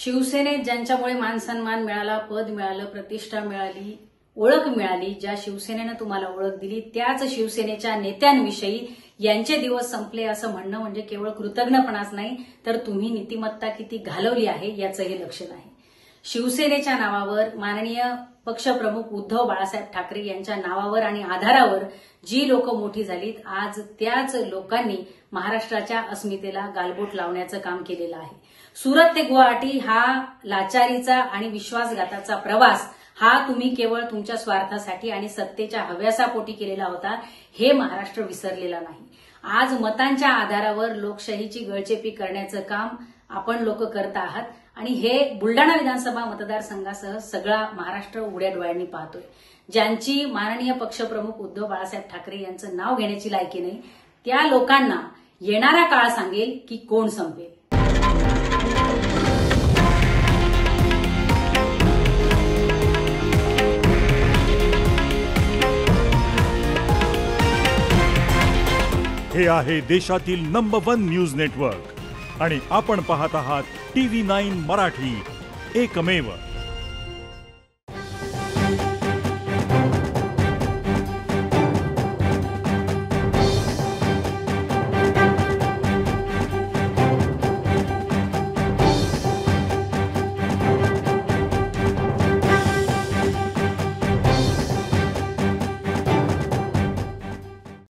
शिवसेनेत ज्यांच्यामुळे मानसन्मान मिळाला, पद मिळालं, प्रतिष्ठा मिळाली, ओळख मिळाली, ज्या शिवसेनेनं तुम्हाला ओळख दिली त्याच शिवसेनेच्या नेत्यांविषयी यांचे दिवस संपले असं म्हणणं म्हणजे केवळ कृतज्ञपणाच नाही तर तुम्ही नीतिमत्ता किती घालवली आहे याचंही लक्षण आहे। शिवसेनेच्या नावावर माननीय पक्षप्रमुख उद्धव बाळासाहेब ठाकरे यांच्या नावावर आणि आधारावर जी लोक मोठी झालीत, आज त्याच लोकांनी महाराष्ट्राच्या अस्मितेला गालबोट लावण्याचं काम केलेलं आहे। सुरत ते गुवाहाटी हा लाचारीचा आणि विश्वासघाताचा प्रवास हा तुम्ही केवळ तुमच्या स्वार्थासाठी आणि सत्तेच्या हव्यासापोटी केलेला होता, हे महाराष्ट्र विसरलेला नाही। आज मतांच्या आधारावर लोकशाहीची गळचेपी करण्याचं काम आपण लोक करत आहात आणि हे बुलढाणा विधानसभा मतदारसंघासह सगळा महाराष्ट्र उघड्या डोळ्यांनी पाहतोय। ज्यांची माननीय पक्षप्रमुख उद्धव बाळासाहेब ठाकरे यांचं नाव घेण्याची लायकी नाही, त्या लोकांना येणारा काळ सांगेल की कोण संपेल। हे आहे देशातील नंबर 1 न्यूज नेटवर्क आणि आपण पाहत आहात TV9 मराठी, एकमेव।